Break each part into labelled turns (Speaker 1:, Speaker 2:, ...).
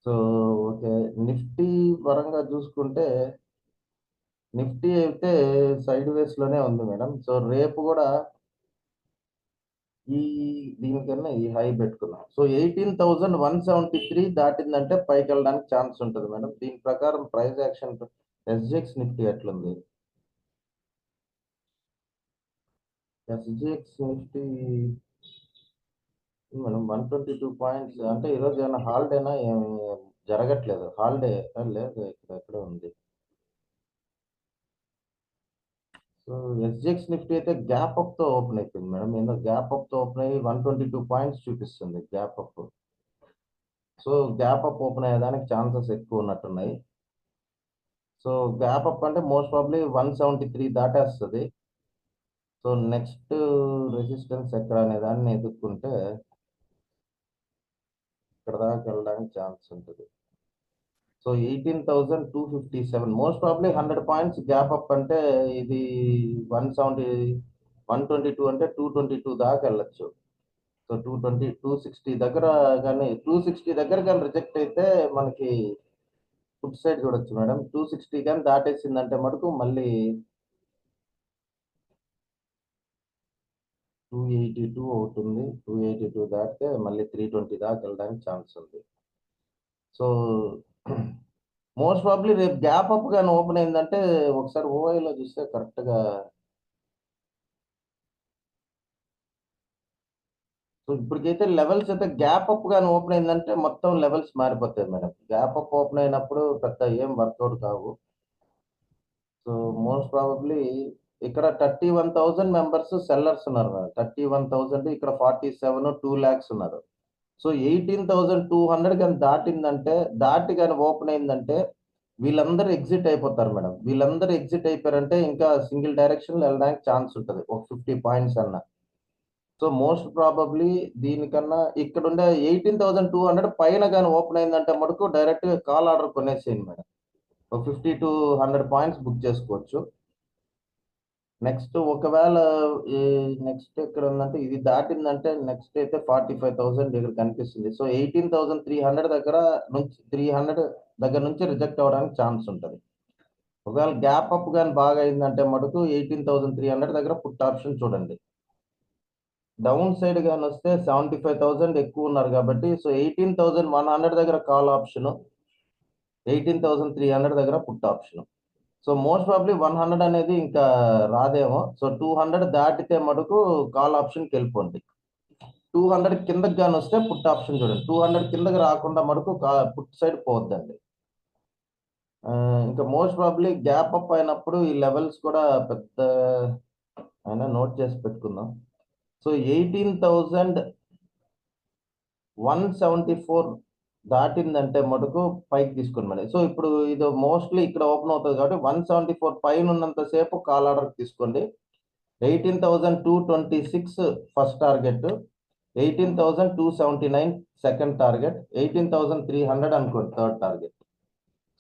Speaker 1: So okay, Nifty పరంగా చూసుకుంటే Nifty అయితే సైడ్ వేస్ లోనే ఉంది మేడం. సో రేపు కూడా ఈ దీనికన్నా ఈ హై పెట్టుకున్నాం. సో 18,173 దాటిందంటే పైకి వెళ్ళడానికి ఛాన్స్ ఉంటుంది మేడం. దీని ప్రకారం ప్రైస్ యాక్షన్ ఎస్జిఎక్స్ నిఫ్టీ ఎట్లుంది? SGX Nifty madam 122 points. అంటే ఈరోజు ఏమైనా హాలిడేనా? ఏమి జరగట్లేదు హాలిడే? లేదు, ఇక్కడ ఎక్కడ ఉంది. సో ఎస్జిఎక్స్ నిఫ్టీ అయితే గ్యాప్ అప్ తో ఓపెన్ అయిపోయింది మేడం. ఏదో గ్యాప్ అప్ తో ఓపెన్ అయ్యి 122 పాయింట్స్ చూపిస్తుంది gap up. So gap up open అయ్యేదానికి ఛాన్సెస్ ఎక్కువ ఉన్నట్టున్నాయి. సో గ్యాప్ అప్ అంటే మోస్ట్ ప్రాబ్లీ 173 దాటేస్తుంది. సో నెక్స్ట్ రెసిస్టెన్స్ ఎక్కడ అనే దాన్ని ఎదుర్కొంటే ఇక్కడ దాకా వెళ్ళడానికి ఛాన్స్ ఉంటుంది. So 18,257 most probably 100 points gap up అంటే ఇది 170 122 అంటే 222 దాకా వెళ్ళొచ్చు. సో 220 260 దగ్గర కానీ 260 దగ్గర కానీ రిజెక్ట్ అయితే మనకి ఫుడ్ సైడ్ చూడొచ్చు మేడం. 260 కానీ దాటేసిందంటే మటుకు మళ్ళీ 282 అవుతుంది. 282 దాటితే మళ్ళీ 320 దాకా వెళ్ళడానికి ఛాన్స్ ఉంది. సో మోస్ట్ ప్రాబ్లీ రేపు గ్యాప్ అప్ కానీ ఓపెన్ అయిందంటే ఒకసారి ఓఐలో చూస్తే కరెక్ట్గా. సో ఇప్పటికైతే లెవెల్స్ అయితే గ్యాప్ అప్ కానీ ఓపెన్ అయిందంటే మొత్తం లెవెల్స్ మారిపోతాయి మేడం. గ్యాప్ అప్ ఓపెన్ అయినప్పుడు పెద్ద ఏం వర్కౌట్ కావు. సో మోస్ట్ ప్రాబబ్లీ ఇక్కడ 31,000 మెంబర్స్ సెల్లర్స్ ఉన్నారు మేడం. 31,000 ఇక్కడ 47 2 lakhs ఉన్నారు. సో 18,200 కానీ దాటిందంటే దాటి కానీ ఓపెన్ అయిందంటే వీళ్ళందరూ ఎగ్జిట్ అయిపోతారు మేడం. వీళ్ళందరూ ఎగ్జిట్ అయిపోయారంటే ఇంకా సింగిల్ డైరెక్షన్ లో వెళ్ళడానికి ఛాన్స్ ఉంటుంది, ఒక 50 పాయింట్స్ అన్న. సో మోస్ట్ ప్రాబబ్లీ దీనికన్నా ఇక్కడ ఉండే 18,200 పైన కానీ ఓపెన్ అయిందంటే మటుకు డైరెక్ట్ గా కాల్ ఆర్డర్ కొనేసేయండి మేడం. ఒక 50 to 100 పాయింట్స్ బుక్ చేసుకోవచ్చు. నెక్స్ట్ ఒకవేళ ఈ నెక్స్ట్ ఎక్కడ ఉందంటే ఇది దాటిందంటే నెక్స్ట్ అయితే 45,000 దగ్గర కనిపిస్తుంది. సో 18,300 దగ్గర నుంచి 300 దగ్గర నుంచి రిజెక్ట్ అవ్వడానికి ఛాన్స్ ఉంటుంది. ఒకవేళ గ్యాప్ అప్ కానీ బాగా అయిందంటే మటుకు 18,300 దగ్గర పుట్ ఆప్షన్ చూడండి. డౌన్ సైడ్ కానీ వస్తే 75,000 ఎక్కువ ఉన్నారు కాబట్టి సో 18,100 దగ్గర కాల్ ఆప్షన్, 18,300 దగ్గర put option. So most probably 100 అనేది ఇంకా రాదేమో. సో 200 దాటితే మటుకు కాల్ ఆప్షన్కి వెళ్ళిపోండి. 200 కిందకి కానీ వస్తే పుట్ ఆప్షన్ చూడండి. 200 కిందకి రాకుండా మటుకు పుట్ సైడ్ పోవద్దండి. ఇంకా మోస్ట్ ప్రాబ్లీ గ్యాప్ అప్ అయినప్పుడు ఈ లెవెల్స్ కూడా పెద్ద అయినా నోట్ చేసి పెట్టుకుందాం. సో 18,174 దాటిందంటే మటుకు పైకి తీసుకుని మేడం. సో ఇప్పుడు ఇది మోస్ట్లీ ఇక్కడ ఓపెన్ అవుతుంది కాబట్టి 174 పైన ఉన్నంత సేపు కాల్ ఆర్డర్ తీసుకోండి. 18,226 ఫస్ట్ టార్గెట్, 18,279 సెకండ్ టార్గెట్, 18,300 అనుకోండి థర్డ్ టార్గెట్.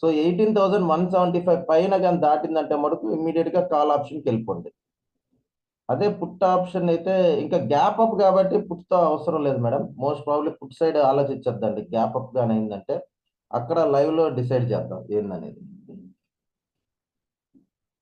Speaker 1: సో 18,175 పైన కానీ దాటిందంటే మటుకు ఇమ్మీడియట్ గా కాల్ ఆప్షన్కి వెళ్ళిపోండి. అదే పుట్ ఆప్షన్ అయితే ఇంకా గ్యాప్ అప్ కాబట్టి పుట్ తో అవసరం లేదు madam. Most probably put side ఆలోచించద్దండి. గ్యాప్ అప్ గానీ అయిందంటే అక్కడ లైవ్ లో డిసైడ్ చేద్దాం ఏందనేది.